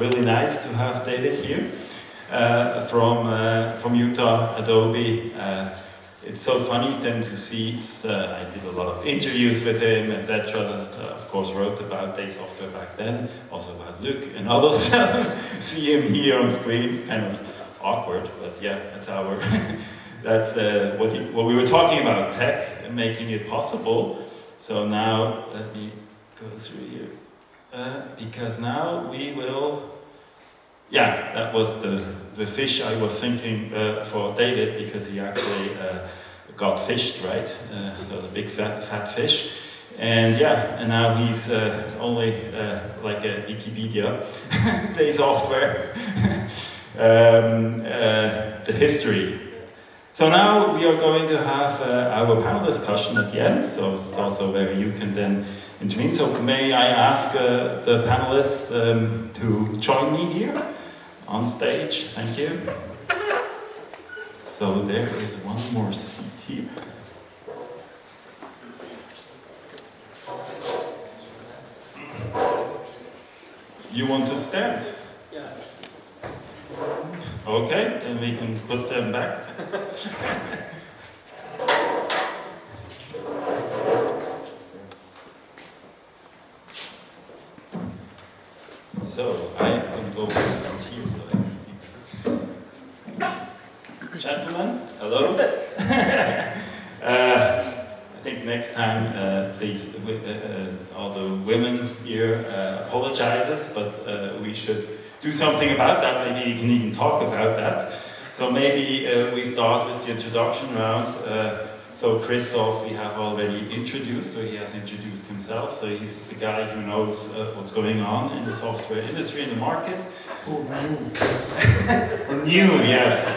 really nice to have David here from Utah, Adobe. It's so funny then to see, I did a lot of interviews with him, etc. Of course wrote about Day Software back then, also about Luc and others. See him here on screen, it's kind of awkward, but yeah, that's our, that's what we were talking about, tech and making it possible. So now, let me go through here, because now we will, yeah, that was the fish I was thinking for David, because he actually got fished, right? So the big fat fish. And yeah, and now he's only like a Wikipedia, Day Software, the history. So now we are going to have our panel discussion at the end, so it's also where you can then intervene. So may I ask the panelists to join me here on stage? Thank you. So there is one more seat here. You want to stand? Yeah. Okay, then we can put them back. So I can go from here so I can see. Gentlemen, hello. I think next time, please, all the women here apologizes, but we should do something about that. Maybe we can even talk about that. So maybe we start with the introduction round. So Christoph, we have already introduced, or he has introduced himself. So he's the guy who knows what's going on in the software industry, in the market. Oh, new. New, yes.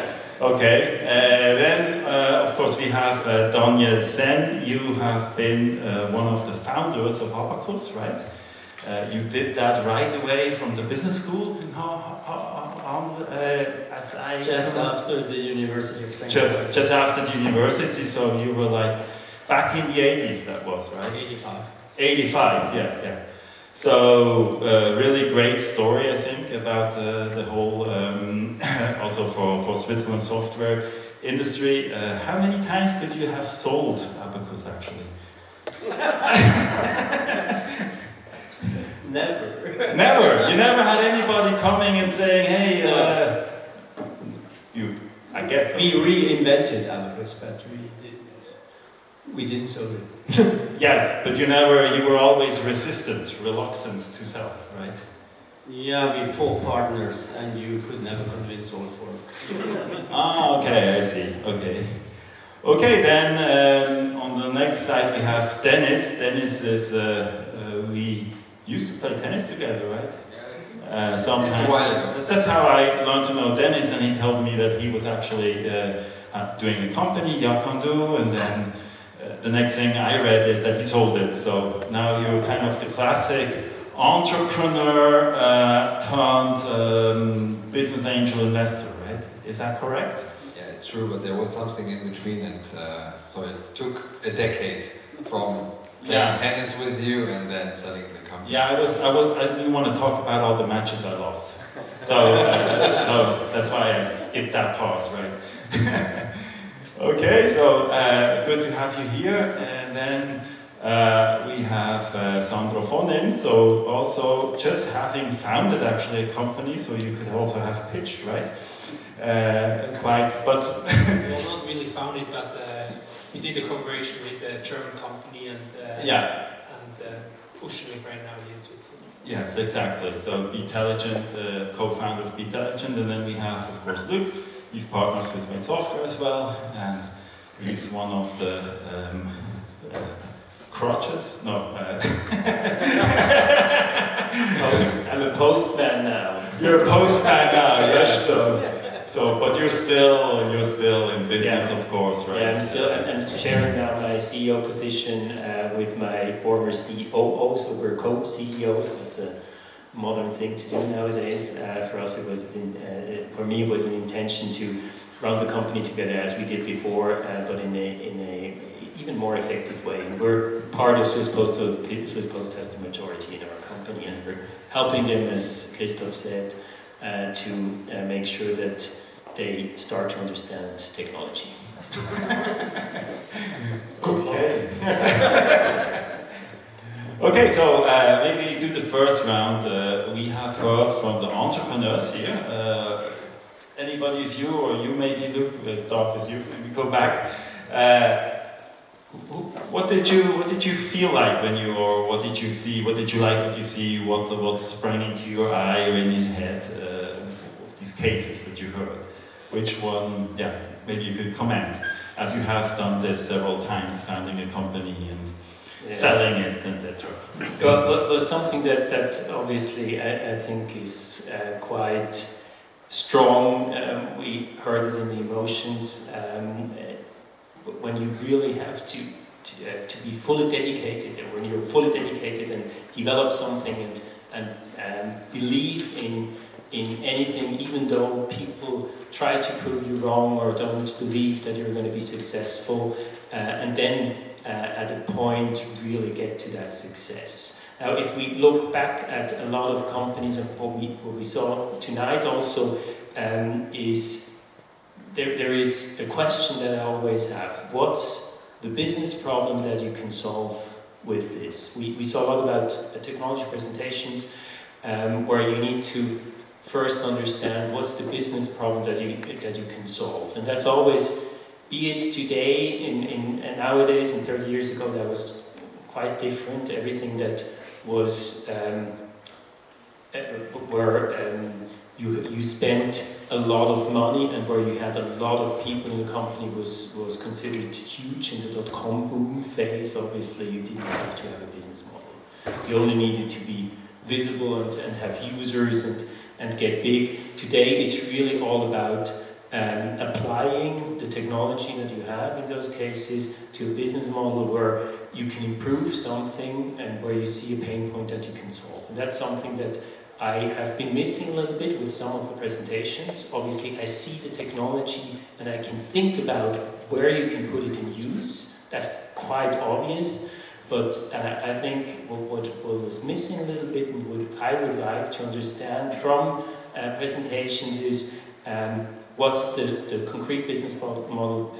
Okay. Then, of course, we have Daniel Senn. You have been one of the founders of Abacus, right? You did that right away from the business school in Just after the University of Senn. Just after the university, so you were like back in the 80s, that was, right? 85. 85, yeah. So, really great story, I think, about the whole, also for Switzerland software industry. How many times could you have sold Abacus, actually? Never. Never? You never had anybody coming and saying, hey, I guess... We reinvented Abacus, but we didn't sell it. Yes, but you were always resistant, reluctant to sell, right? Yeah, we 4 partners, and you could never convince all 4. Ah, okay, I see, okay. Okay, then on the next side we have Dennis. Dennis is, we used to play tennis together, right? Sometimes. That's how I learned to know Dennis, and he told me that he was actually doing a company, Jacando, and then the next thing I read is that he sold it. So now you're kind of the classic entrepreneur turned business angel investor, right? Is that correct? Yeah, it's true, but there was something in between, and so it took a decade from playing tennis with you and then selling the company. Yeah, I didn't want to talk about all the matches I lost. So, so that's why I skipped that part, right? Okay, so good to have you here. And then we have Sandro von Senn, so also just having founded actually a company, so you could also have pitched, right? Well, not really founded, but we did a cooperation with a German company and pushing it right now here in Switzerland. Yes, exactly. So B.telligent, co-founder of B.telligent, and then we have, of course, Luc. He's partners with Main Software as well, and he's one of the crutches. No. I'm a postman now. You're a postman now, yes. So, but you're still in business, of course, right? Yeah, I'm sharing now my CEO position with my former COO, so we're co-CEOs. That's a modern thing to do nowadays. For us, for me, it was an intention to run the company together as we did before, but in a even more effective way. And we're part of Swiss Post, so Swiss Post has the majority in our company, and we're helping them, as Christoph said, to make sure that they start to understand technology. Okay. Okay, so maybe do the first round. We have heard from the entrepreneurs here. Anybody of you, or you maybe, Luke, we'll start with you, maybe go back. What did you feel like when you, or what did you see, what did you like what you see, what sprang into your eye or in your head of these cases that you heard? Which one, yeah, maybe you could comment, as you have done this several times, founding a company and Yes. selling it, etc. Well, something that obviously I think is quite strong, we heard it in the emotions, when you really have to be fully dedicated, and when you're fully dedicated and develop something and believe in anything, even though people try to prove you wrong or don't believe that you're going to be successful, and then at a point really get to that success. Now, if we look back at a lot of companies, and what we saw tonight also, is there is a question that I always have: what's the business problem that you can solve with this? We saw a lot about technology presentations, where you need to first understand what's the business problem that you can solve, and that's always, be it today, and nowadays, and 30 years ago, that was quite different. Everything that was where you spent a lot of money and where you had a lot of people in the company was considered huge. In the .com boom phase, obviously, you didn't have to have a business model. You only needed to be visible and have users and get big. Today, it's really all about applying the technology that you have in those cases to a business model where you can improve something and where you see a pain point that you can solve. And that's something that I have been missing a little bit with some of the presentations. Obviously, I see the technology and I can think about where you can put it in use. That's quite obvious. But I think what was missing a little bit, and what I would like to understand from presentations, is what's the concrete business model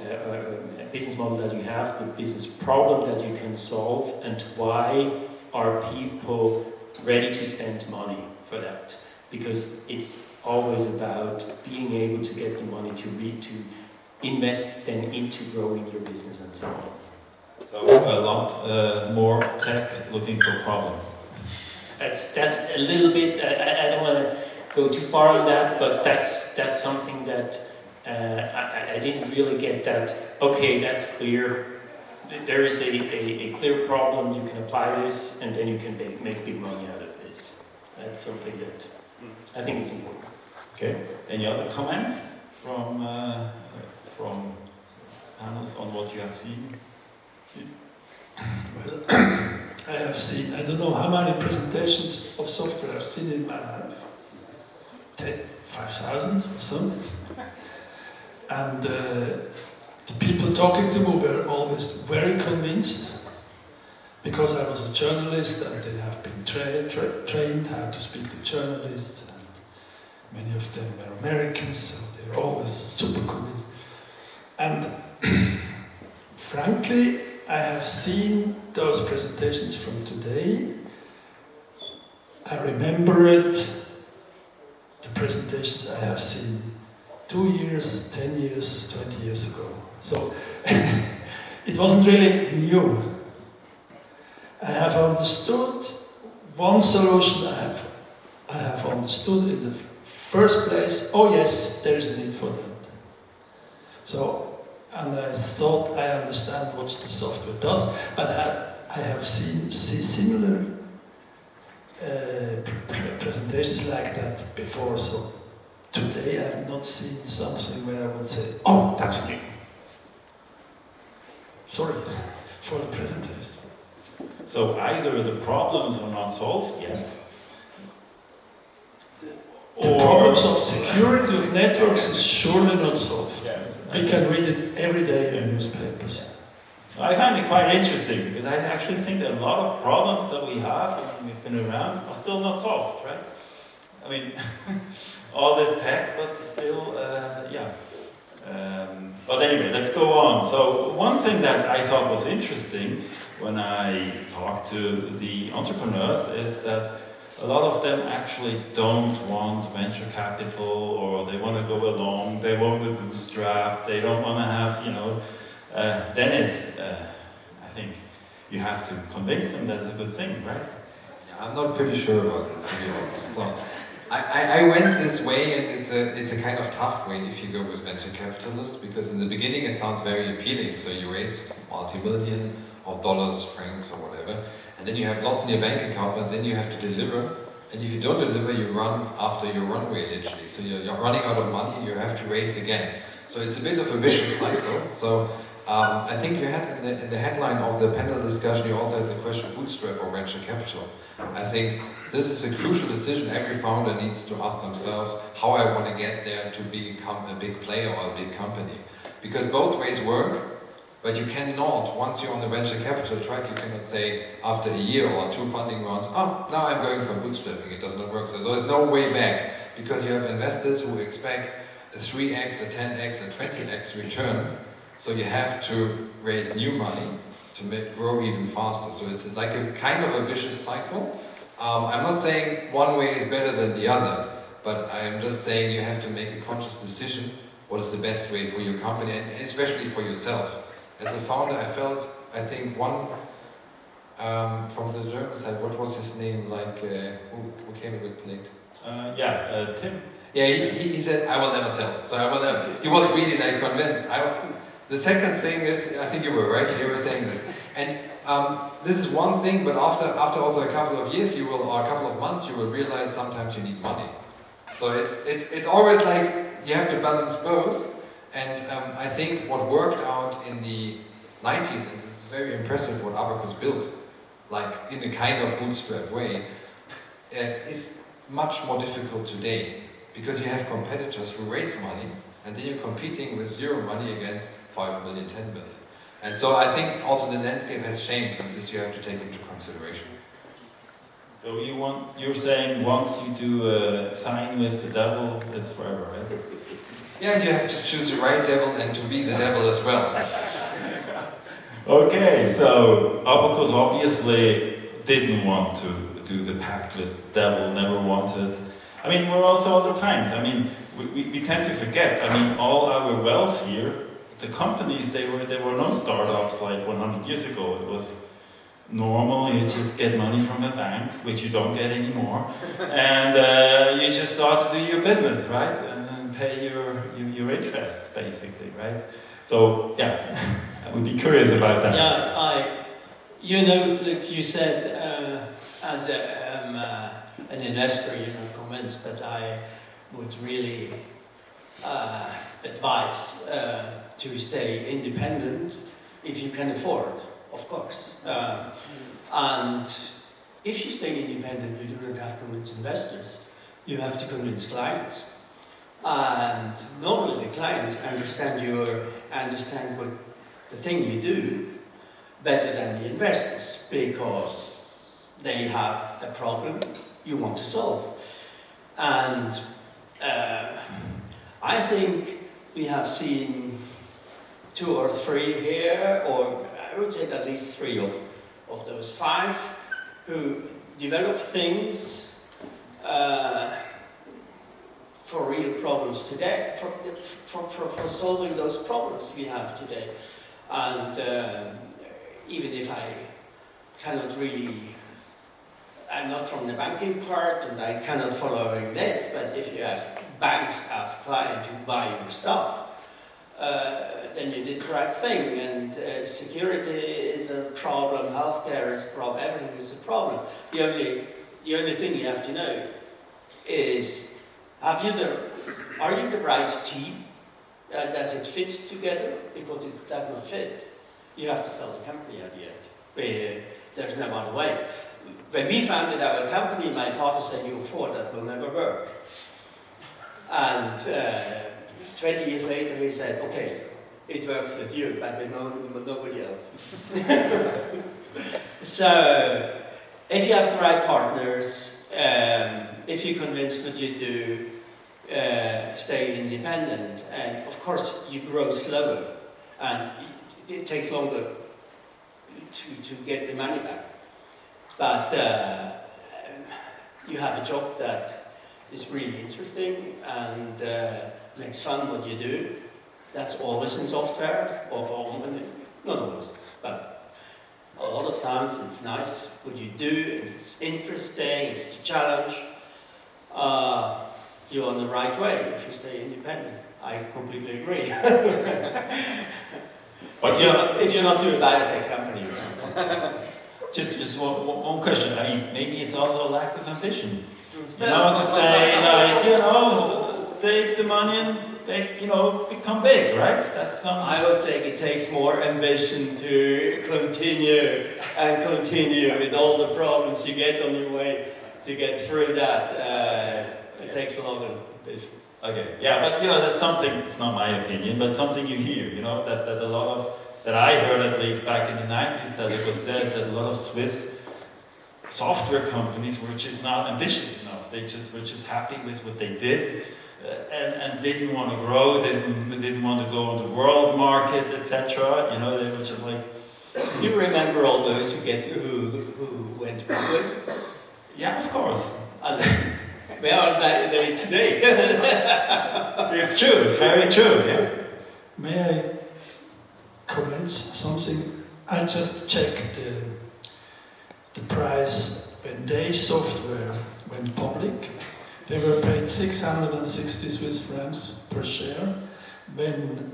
that you have, the business problem that you can solve, and why are people ready to spend money for that? Because it's always about being able to get the money to invest then into growing your business and so on. So a lot more tech looking for problem. That's a little bit. I don't want to go too far on that, but that's something that I didn't really get. That okay, that's clear. There is a clear problem. You can apply this, and then you can make big money out of this. That's something that I think is important. Okay. Any other comments from panels on what you have seen? Please. Well, I have seen, I don't know how many presentations of software I've seen in my life. 5,000 or so. And the people talking to me were always very convinced, because I was a journalist and they have been trained how to speak to journalists, and many of them were Americans, so they were always super convinced. And frankly, I have seen those presentations from today. I remembered the presentations I have seen 2 years, 10 years, 20 years ago. So it wasn't really new. I have understood one solution. I have understood in the first place, oh yes, there is a need for that. So, and I thought I understand what the software does, but I have seen similar presentations like that before. So today I have not seen something where I would say, oh, that's new. Sorry for the presentation. So either the problems are not solved yet, the problems of security of networks is surely not solved. Yes. We can read it every day in newspapers. I find it quite interesting because I actually think that a lot of problems that we have when we've been around are still not solved, right? I mean, all this tech, but still, yeah. But anyway, let's go on. So one thing that I thought was interesting when I talked to the entrepreneurs is that a lot of them actually don't want venture capital, or they want to go along, they want to bootstrap, they don't want to have, you know, Dennis, I think you have to convince them that it's a good thing, right? Yeah, I'm not pretty sure about this, to be honest. So I went this way, and it's a kind of tough way if you go with venture capitalists, because in the beginning it sounds very appealing. So you raise multi-million of dollars, francs, or whatever, and then you have lots in your bank account, but then you have to deliver. And if you don't deliver, you run after your runway, literally. So you're running out of money, you have to raise again. So it's a bit of a vicious cycle. So I think you had in the headline of the panel discussion, you also had the question bootstrap or venture capital. I think this is a crucial decision every founder needs to ask themselves, how I want to get there to become a big player or a big company. Because both ways work, but you cannot, once you're on the venture capital track, you cannot say after a year or 2 funding rounds, oh, now I'm going for bootstrapping. It does not work. So there's no way back, because you have investors who expect a 3x, a 10x, a 20x return. So you have to raise new money to grow even faster. So it's like a kind of a vicious cycle. I'm not saying one way is better than the other, but I'm just saying you have to make a conscious decision what is the best way for your company, and especially for yourself. As a founder, I think one from the German side, what was his name, like, who came a bit late? Tim. Yeah, he said, I will never sell. So I will never, he was really like convinced. The second thing is, I think you were right, you were saying this. And this is one thing, but after also a couple of years, or a couple of months, you will realize sometimes you need money. So it's always like, you have to balance both. And I think what worked out in the 90s, and it's very impressive what Abacus built, like in a kind of bootstrap way, is much more difficult today, because you have competitors who raise money, and then you're competing with zero money against 5 million, 10 million. And so I think also the landscape has changed, and this you have to take into consideration. So you're saying once you do a sign with the devil, it's forever, right? Yeah, and you have to choose the right devil and to be the devil as well. Okay, so Abacus obviously didn't want to do the pact with the devil, never wanted. I mean, we're also other times. I mean, we tend to forget. I mean, all our wealth here, the companies, there were no startups like 100 years ago. It was normal, you just get money from a bank, which you don't get anymore, and you just start to do your business, right? And then pay your interests, basically, right? So, yeah, I would be curious about that. Yeah, like you said, as an investor, you're not convinced, but I would really advise to stay independent if you can afford, of course. And if you stay independent, you do not have to convince investors. You have to convince clients. And normally the clients understand what the thing you do better than the investors, because they have a problem you want to solve. And I think we have seen 2 or 3 here, or I would say at least 3 of those 5 who develop things for real problems today, for solving those problems we have today. And even if I cannot really, I'm not from the banking part and I cannot follow in this, but if you have banks as clients who buy your stuff, then you did the right thing. And security is a problem, healthcare is a problem, everything is a problem. The only thing you have to know is, are you the right team? Does it fit together? Because it does not fit, you have to sell the company at the end. There's no other way. When we founded our company, my father said, "You 4, that will never work." And 20 years later, he said, "Okay, it works with you, but with nobody else. So, if you have the right partners, if you're convinced what you do, stay independent, and of course you grow slower, and it takes longer to get the money back. But you have a job that is really interesting and makes fun what you do. That's always in software, or not always, but a lot of times it's nice what you do, and it's interesting, it's a challenge. You're on the right way if you stay independent. I completely agree. But if you're not doing a biotech company or something. Just one question. I mean, maybe it's also a lack of ambition. You know, to stay like, you know, take the money and, you know, become big, right? That's some. I would say it takes more ambition to continue with all the problems you get on your way to get through that. It takes a lot of ambition. Okay, yeah, but you know, that's something, it's not my opinion, but something you hear, you know, that a lot of, that I heard at least back in the 90s, that it was said that a lot of Swiss software companies were just not ambitious enough. They just were just happy with what they did and didn't want to grow, didn't want to go on the world market, etc. You know, they were just like... You remember all those who went public? Yeah, of course. Where are they today? It's true, it's very true, yeah. May I comment something? I just checked the price when their software went public. They were paid 660 Swiss francs per share. When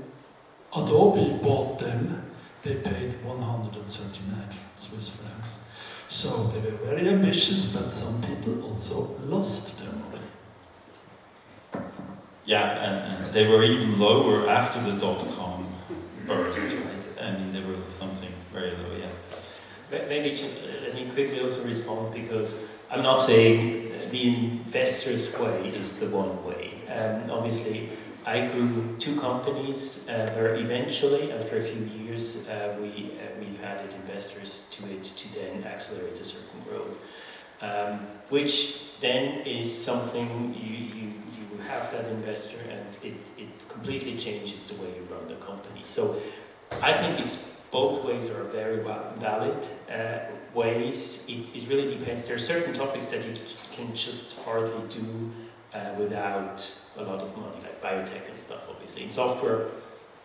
Adobe bought them, they paid 139 Swiss francs. So they were very ambitious, but some people also lost their money. Yeah, and they were even lower after the .com burst, right? I mean, they were something very low, yeah. Maybe just let me quickly also respond, because I'm not saying the investor's way is the one way. Obviously, I grew two companies where eventually, after a few years, we've added investors to it to then accelerate a certain growth, which then is something you have that investor, and it completely changes the way you run the company. So I think it's both ways are very valid ways. It really depends. There are certain topics that you can just hardly do without a lot of money, like biotech and stuff, obviously. In software,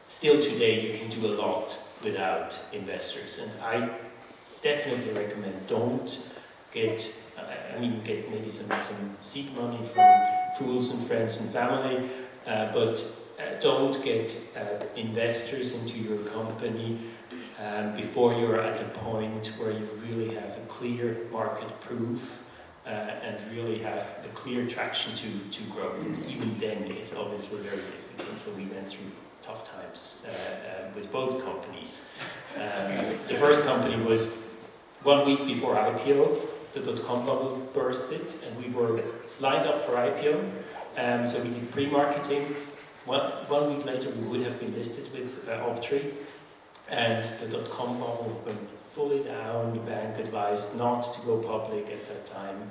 still today, you can do a lot without investors. And I definitely recommend don't get, get maybe some seed money from fools and friends and family, but don't get investors into your company before you're at the point where you really have a clear market proof and really have a clear traction to growth. And even then, it's obviously very difficult. So we went through tough times with both companies. The first company was 1 week before IPO, the .com bubble bursted, and we were lined up for IPO. So we did pre-marketing. 1 week later, we would have been listed with Autor, and the .com bubble went fully down. The bank advised not to go public at that time,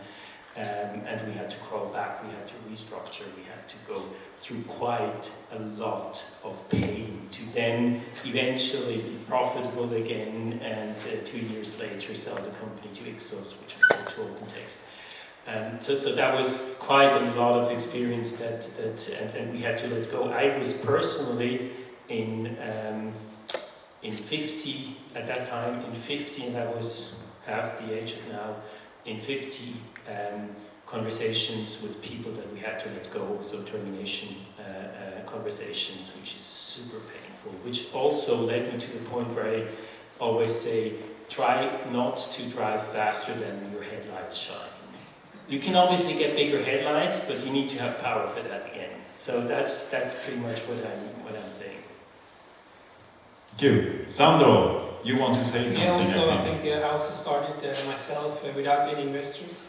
and we had to crawl back, we had to restructure, we had to go through quite a lot of pain to then eventually be profitable again, and 2 years later sell the company to Ixos, which was sold to OpenText. So that was quite a lot of experience and we had to let go. I was personally in 50 at that time, and I was half the age of now, in 50 conversations with people that we had to let go, so termination conversations, which is super painful, which also led me to the point where I always say, try not to drive faster than your headlights shine. You can obviously get bigger headlights, but you need to have power for that again. So that's pretty much what I'm saying. Thank you. Sandro, you want to say something? Yeah, I think I also started myself without any investors,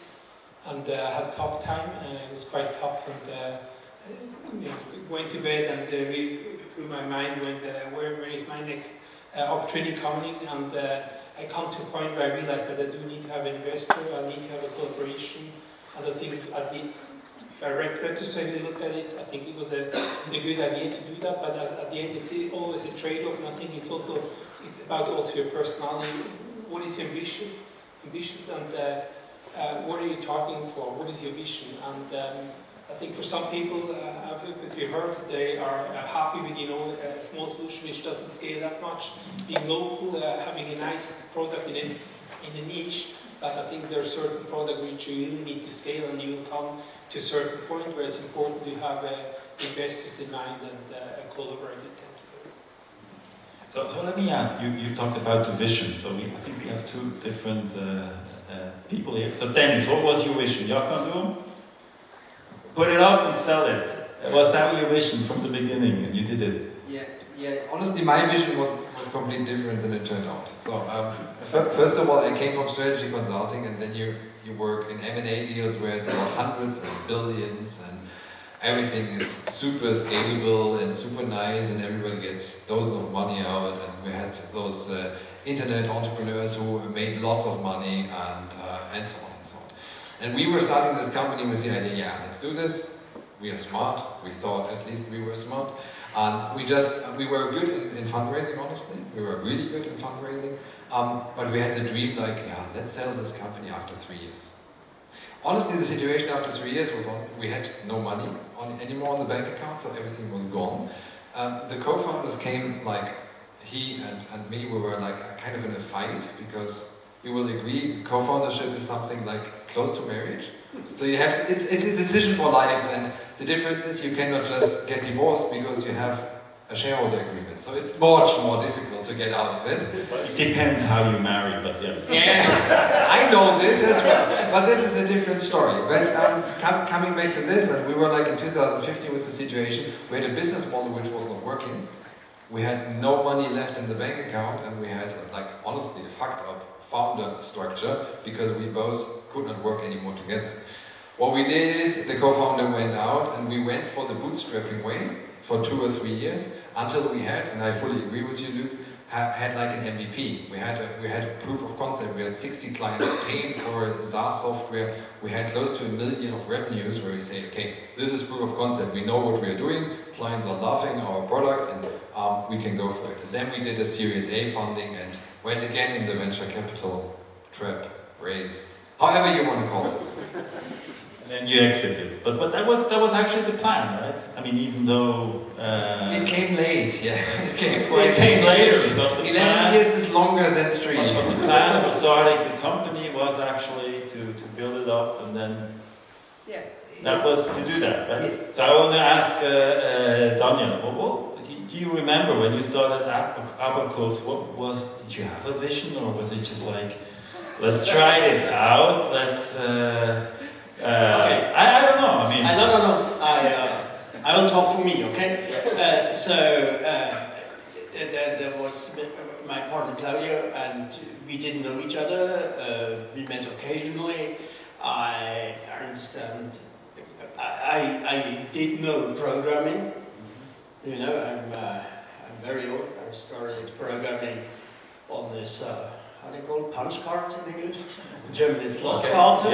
and I had a tough time. It was quite tough, and went to bed and through my mind went, where is my next opportunity coming? And I come to a point where I realized that I do need to have an investor, I need to have a collaboration, and I think if I retrospectively look at it, I think it was a good idea to do that, but at the end it's always a trade-off, and I think it's about also your personality. What is your ambitious and what are you targeting for? What is your vision? And I think for some people, as we heard, they are happy with a small solution which doesn't scale that much, being local, having a nice product in a niche. But I think there are certain products which you really need to scale, and you will come to a certain point where it's important to have investors in mind and collaborate with them. So let me ask, you talked about the vision, so I think we have two different people here. So Dennis, what was your vision? Jacando? Put it up and sell it. Was that your vision from the beginning, and you did it? Yeah. Honestly, my vision was completely different than it turned out. So first of all, I came from strategy consulting, and then you work in M&A deals where it's about hundreds and billions, and everything is super scalable and super nice, and everybody gets dozens of money out. And we had those internet entrepreneurs who made lots of money, and so on and so on. And we were starting this company with the idea, yeah, let's do this. We are smart. We thought at least we were smart. And we were good in fundraising, honestly. We were really good in fundraising. But we had the dream, like, yeah, let's sell this company after 3 years. Honestly, the situation after 3 years was we had no money anymore on the bank account, so everything was gone. The co-founders came, like, he and me, we were like kind of in a fight, because you will agree, co-foundership is something like close to marriage. So you have to, it's a decision for life, and the difference is you cannot just get divorced because you have a shareholder agreement. So it's much more difficult to get out of it. Well, it depends how you marry, but yeah. Yeah, I know this as well, but this is a different story. But coming back to this, and we were like in 2015 with the situation, we had a business model which was not working. We had no money left in the bank account, and we had, like, honestly, a fucked up founder structure, because we both could not work anymore together. What we did is, the co-founder went out, and we went for the bootstrapping way for 2 or 3 years, until we had, and I fully agree with you, Luke, had like an MVP. We had a proof of concept. We had 60 clients paying for SaaS software. We had close to $1 million of revenues, where we say, okay, this is proof of concept. We know what we are doing. Clients are loving our product, and we can go for it. And then we did a Series A funding and went again in the venture capital trap, raise, however you want to call it. And then you exited. But that was actually the plan, right? I mean, even though... it came late, yeah. It came later, but the 11 plan... years is longer than 3. But the plan for starting the company was actually to build it up, and then... Yeah. That was to do that, right? Yeah. So I want to ask Daniel, do you remember when you started Abacus, did you have a vision, or was it just like, let's try this out, let's... Okay. I don't know, I mean... No. I will talk for me, okay? There was my partner Claudia, and we didn't know each other. We met occasionally. I understand. I did know programming. You know, I'm very old. I started programming on this. How do you call it? Punch cards in English? In German it's Lochkarte.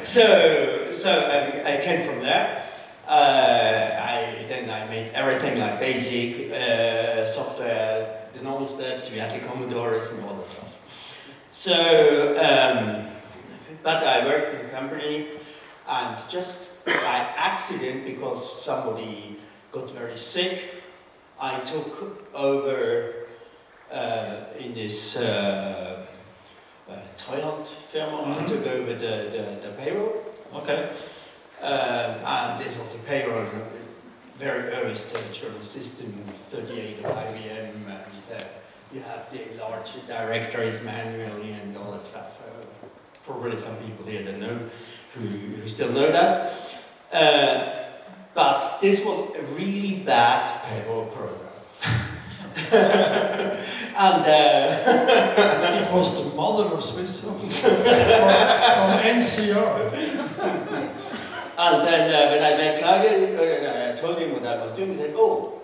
So I came from there. Then I made everything like basic software, the normal steps. We had the Commodores and all that stuff. So, but I worked in a company, and just by accident, because somebody got very sick, I took over in this Thailand firm. I took over the payroll. Okay. And this was a payroll very early stage on the system 38 of IBM, and you have the large directories manually and all that stuff. Probably some people here that know, who still know that. But this was a really bad payroll program. And it was the mother of Swiss from NCR. And then when I met Claudia, I told him what I was doing, he said, oh,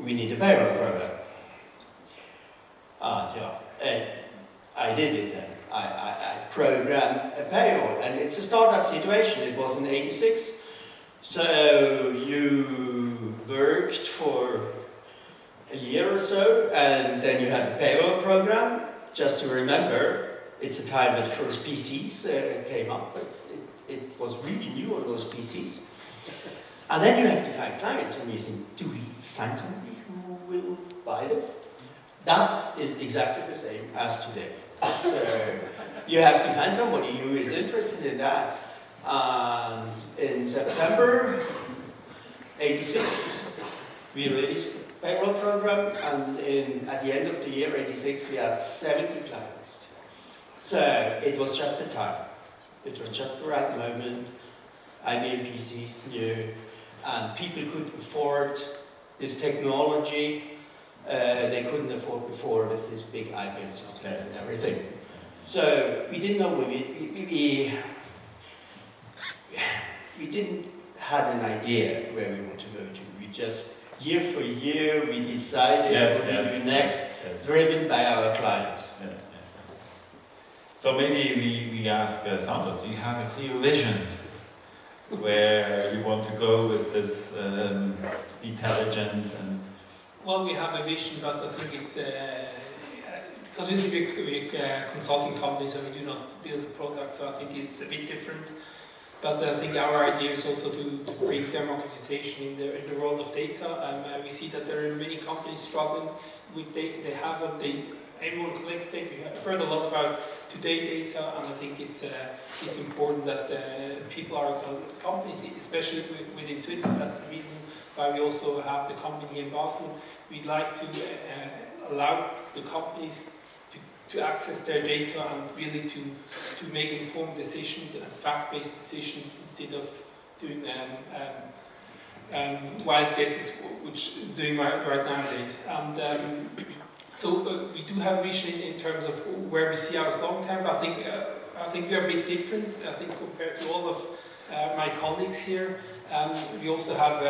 we need a payroll program. And yeah, I did it then. I programmed a payroll, and it's a startup situation. It was in '86. So you worked for a year or so, and then you have a payroll program. Just to remember, it's a time when the first PCs came up, but it was really new on those PCs. And then you have to find clients, and you think, do we find somebody who will buy this? That is exactly the same as today. So you have to find somebody who is interested in that. And in September '86, we released the payroll program, and at the end of the year '86, we had 70 clients. So it was just a time. It was just the right moment. IBM PCs new, and people could afford this technology. They couldn't afford before with this big IBM system and everything. So we didn't know we didn't have an idea where we want to go to. We just, year for year, we decided what we do next, driven by our clients. Yeah. So maybe we ask Sandro, do you have a clear vision where you want to go with this B.telligent? And well, we have a vision, but I think it's because we're consulting companies and we do not build a product, so I think it's a bit different. But I think our idea is also to bring democratization in the world of data. We see that there are many companies struggling with data. They have everyone collects data. We have heard a lot about today data, and I think it's important that people are companies, especially within Switzerland. That's the reason why we also have the company here in Basel. We'd like to allow the companies to access their data and really to make informed decisions and fact-based decisions instead of doing wild guesses, which is doing right nowadays. And so we do have a vision in terms of where we see ours long term. I think we are a bit different. I think compared to all of my colleagues here, we also have.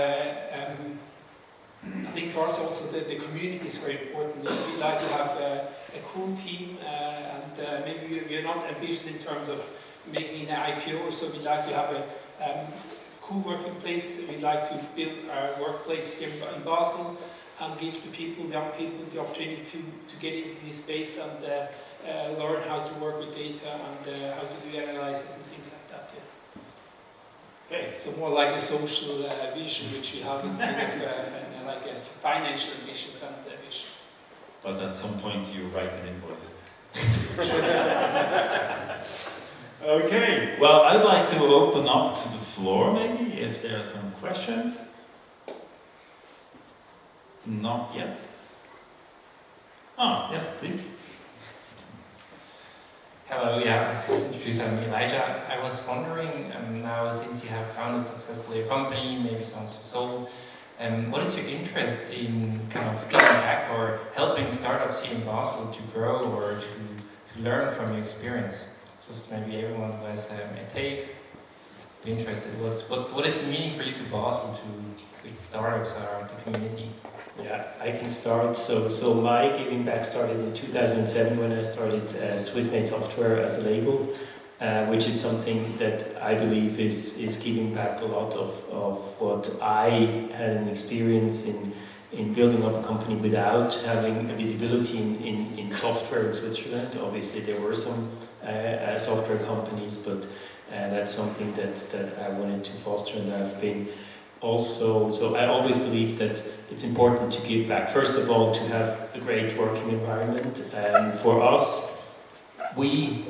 I think for us also the community is very important. We like to have a cool team, and maybe we are not ambitious in terms of making an IPO or so. We like to have a cool working place. We like to build our workplace here in Basel and give the people, young people, the opportunity to get into this space and learn how to work with data and how to do analysis and things like that. Yeah. okay, So more like a social vision which we have instead of like a financial ambitions and vision. but at some point you write an invoice. Okay, well, I'd like to open up to the floor maybe, if there are some questions. Not yet. Oh, yes, please. Hello, yeah, introduce I'm Elijah. I was wondering, now since you have founded successfully a company, maybe some sold, what is your interest in kind of giving back or helping startups here in Basel to grow or to learn from your experience? Just maybe everyone who has a take, be interested. What is the meaning for you to Basel, with startups or the community? Yeah, I can start. So my giving back started in 2007 when I started Swiss-made software as a label, which is something that I believe is giving back a lot of what I had an experience in building up a company without having a visibility in software in Switzerland. Obviously there were some software companies, but that's something that I wanted to foster, and I've been also, so I always believe that it's important to give back. First of all, to have a great working environment. And for us, we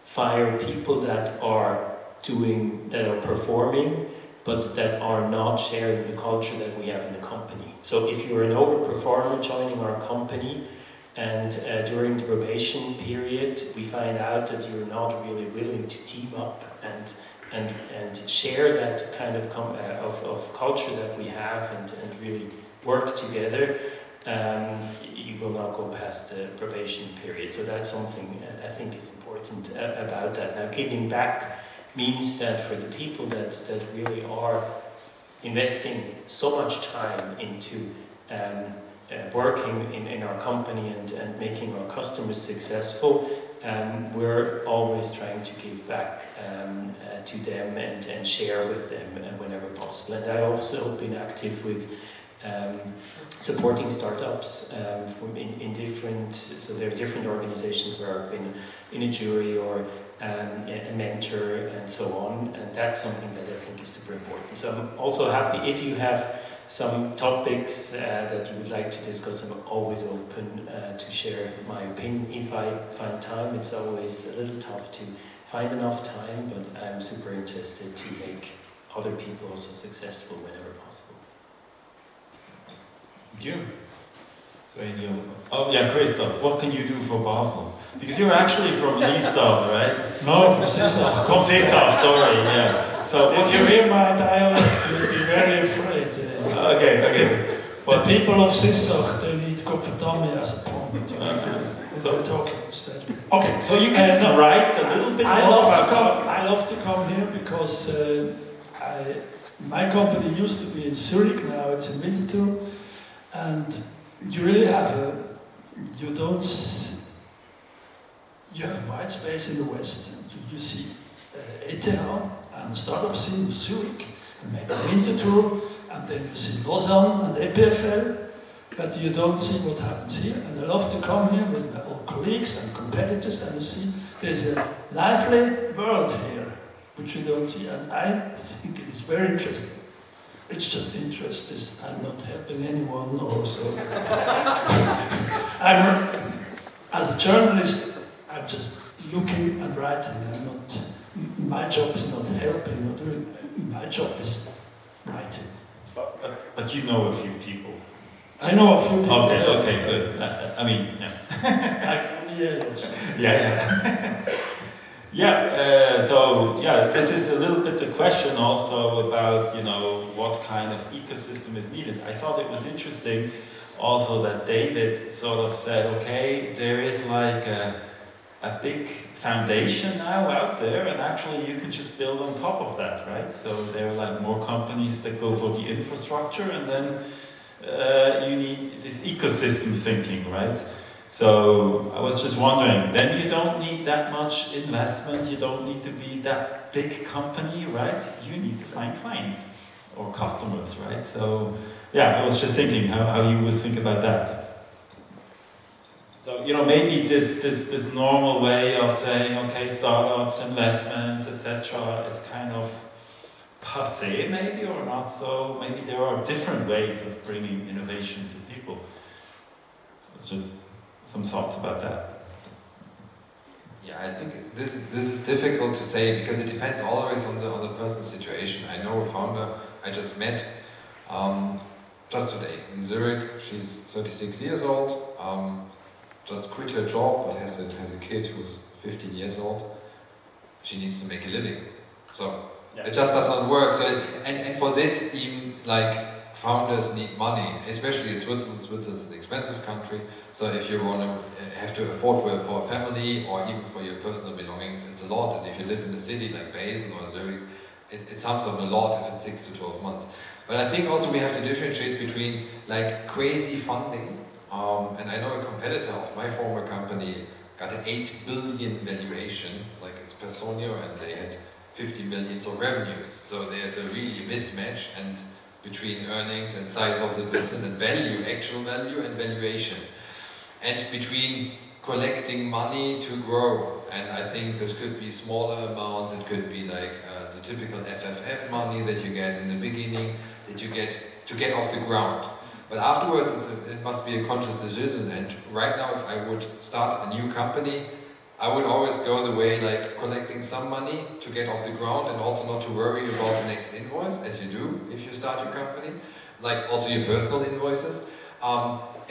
fire people that are performing, but that are not sharing the culture that we have in the company. So if you're an overperformer joining our company, and during the probation period, we find out that you're not really willing to team up and share that kind of culture that we have and really work together, you will not go past the probation period. So that's something I think is important about that. Now, giving back, means that for the people that really are investing so much time into working in our company and making our customers successful, we're always trying to give back to them and share with them whenever possible. And I also been active with supporting startups in different, so there are different organizations where I've been in a jury or a mentor and so on, and that's something that I think is super important. So I'm also happy if you have some topics that you would like to discuss. I'm always open to share my opinion if I find time. It's always a little tough to find enough time, but I'm super interested to make other people also successful whenever possible. Thank you. So, oh yeah, Christoph, what can you do for Basel? Because you're actually from Liestal, right? No, from Sissach. From Sissach, sorry, yeah. So if you hear my dialect, you'll be very afraid. Okay. The people of Sissach, they need Kopferdammi as a point. So we're talking instead. Okay, so you can write a little bit more. I love to come here because my company used to be in Zurich, now it's in Winterthur, and you really have you have a wide space in the West. You see ETH and startup scene of Zurich, and maybe Winterthur, and then you see Lausanne and EPFL, but you don't see what happens here. And I love to come here with my old colleagues and competitors, and you see there's a lively world here, which you don't see, and I think it is very interesting. It's just interest. I'm not helping anyone or so. As a journalist, I'm just looking and writing. My job is not helping or doing. My job is writing. But you know a few people. I know a few people. Okay, good. I mean, yeah. Yeah, this is a little bit the question also about, what kind of ecosystem is needed. I thought it was interesting also that David sort of said, okay, there is like a big foundation now out there, and actually you can just build on top of that, right? So there are like more companies that go for the infrastructure, and then you need this ecosystem thinking, right? So I was just wondering, then you don't need that much investment, you don't need to be that big company, right? You need to find clients or customers, right? So yeah, I was just thinking how you would think about that. So, maybe this normal way of saying, okay, startups, investments, etc. is kind of passé maybe, or not so. Maybe there are different ways of bringing innovation to people. It's just some thoughts about that. Yeah, I think this is difficult to say because it depends always on the personal situation. I know a founder I just met just today in Zurich. She's 36 years old, just quit her job, but has a kid who's 15 years old. She needs to make a living, so it just does not work. So and for this, even like founders need money, especially in Switzerland. Switzerland's an expensive country, so if you want to have to afford for a family or even for your personal belongings, it's a lot. And if you live in a city like Basel or Zurich, it sums up a lot if it's 6 to 12 months. But I think also we have to differentiate between like crazy funding, and I know a competitor of my former company got an 8 billion valuation, like it's Personio, and they had 50 million of revenues. So there's a really mismatch and between earnings and size of the business and value, actual value and valuation, and between collecting money to grow. And I think this could be smaller amounts, it could be like the typical FFF money that you get in the beginning, that you get to get off the ground. But afterwards it must be a conscious decision, and right now if I would start a new company, I would always go the way like collecting some money to get off the ground and also not to worry about the next invoice, as you do if you start your company, like also your personal invoices,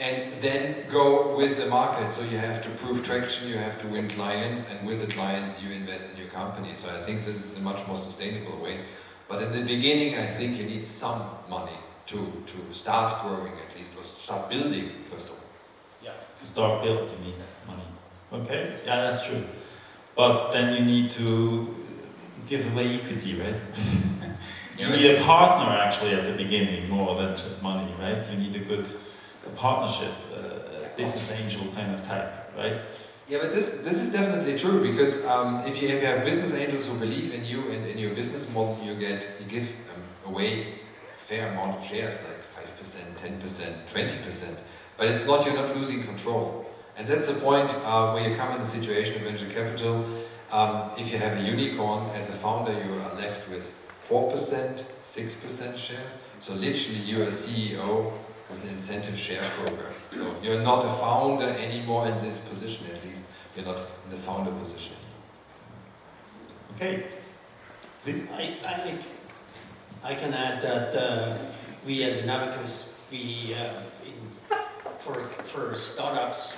and then go with the market. So you have to prove traction, you have to win clients, and with the clients you invest in your company. So I think this is a much more sustainable way. But in the beginning I think you need some money to start growing at least, or start building first of all. Yeah, to start build you need money. Okay, yeah, that's true. But then you need to give away equity, right? You Yeah, need a partner actually at the beginning more than just money, right? You need a partnership, business angel kind of type, right? Yeah, but this is definitely true, because if you have business angels who believe in you and in your business model, you give away a fair amount of shares, like 5%, 10%, 20%. But it's not, you're not losing control. And that's the point where you come in a situation of venture capital. If you have a unicorn, as a founder, you are left with 4%, 6% shares. So literally you're a CEO with an incentive share program. So you're not a founder anymore in this position, at least. You're not in the founder position. Okay, please. I can add that we as an Abacus, for startups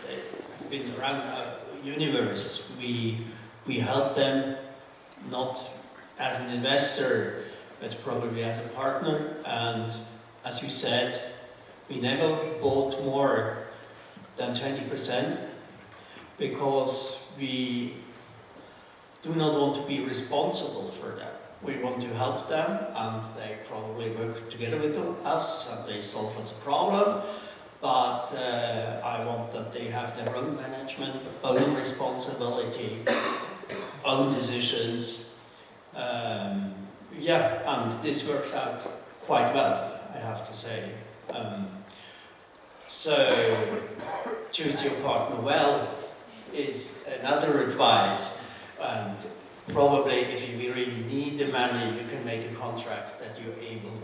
that have been around our universe, we help them not as an investor, but probably as a partner. And as you said, we never bought more than 20% because we do not want to be responsible for them. We want to help them, and they probably work together with us and they solve us a problem. But I want that they have their own management, own responsibility, own decisions. Yeah, and this works out quite well, I have to say. So, choose your partner well is another advice. And probably if you really need the money, you can make a contract that you're able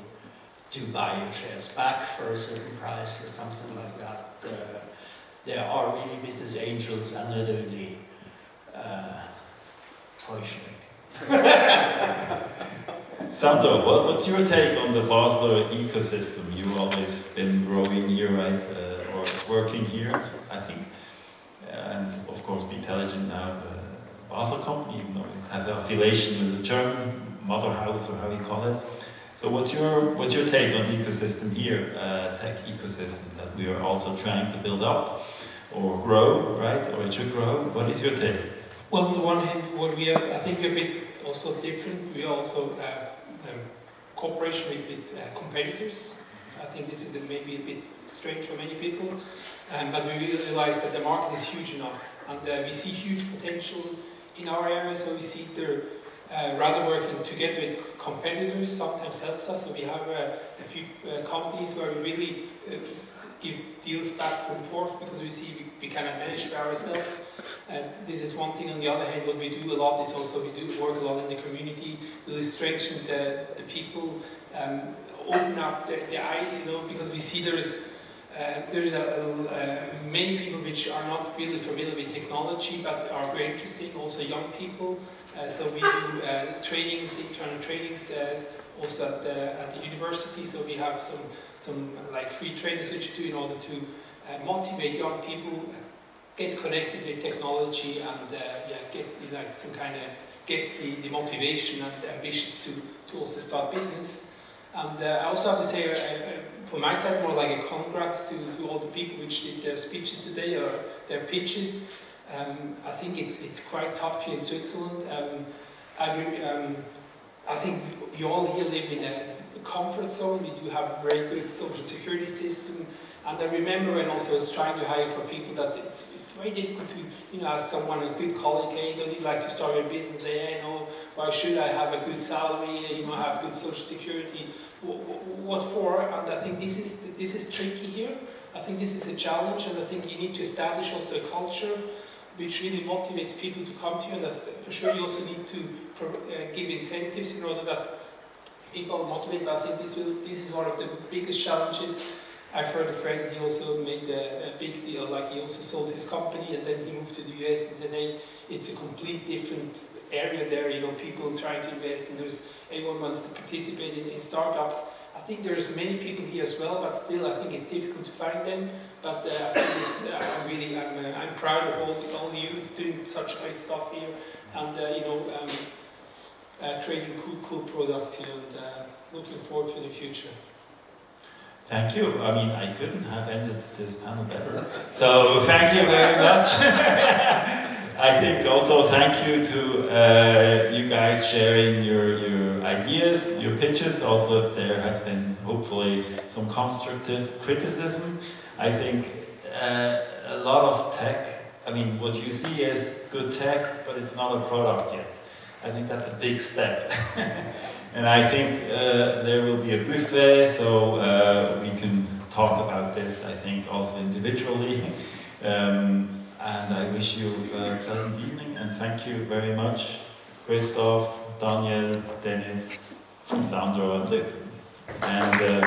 to buy your shares back for a certain price or something like that. There are really business angels and not only Sandro, what's your take on the Basler ecosystem? You've always been growing here, right? Or working here, I think. And of course, B.telligent now, the Basler company, even though it has an affiliation with the German mother house, or how you call it. So what's your take on the ecosystem here, tech ecosystem that we are also trying to build up or grow, right? Or it should grow. What is your take? Well, on the one hand, I think we're a bit also different. We also cooperation with competitors. I think this is maybe a bit strange for many people, but we realize that the market is huge enough, and we see huge potential in our area. So we see there. Rather working together with competitors sometimes helps us. So we have a few companies where we really give deals back and forth because we see we cannot manage by ourselves. This is one thing. On the other hand, what we do a lot is also we do work a lot in the community, really strengthen the people, open up their eyes, because we see there's many people which are not really familiar with technology but are very interesting, also young people. So we do trainings, internal trainings, also at the university. So we have some like free trainings which we do in order to motivate young people, get connected with technology, and get the motivation and the ambitions to also start business. And I also have to say, from my side, more like a congrats to all the people which did their speeches today or their pitches. I think it's quite tough here in Switzerland. I think we all here live in a comfort zone. We do have a very good social security system. And I remember when also I was trying to hire for people that it's very difficult to ask someone, a good colleague, hey, don't you like to start your business? Hey, why should I have a good salary? Have good social security? What for? And I think this is tricky here. I think this is a challenge, and I think you need to establish also a culture which really motivates people to come to you, and that for sure you also need to give incentives in order that people are motivated. But I think this is one of the biggest challenges. I've heard a friend, he also made a big deal, like he also sold his company and then he moved to the US and said, hey, it's a complete different area there, people trying to invest, and everyone wants to participate in startups. I think there's many people here as well, but still I think it's difficult to find them. But I think I'm proud of all you doing such great stuff here, and creating cool products here, and looking forward to the future. Thank you. I mean, I couldn't have ended this panel better. So thank you very much. I think also thank you to you guys sharing your ideas, your pitches. Also, if there has been hopefully some constructive criticism. I think a lot of tech. I mean, what you see is good tech, but it's not a product yet. I think that's a big step. And I think there will be a buffet, so we can talk about this, I think, also individually. And I wish you a pleasant evening, and thank you very much, Christoph, Daniel, Dennis, Sandro, and Luc. And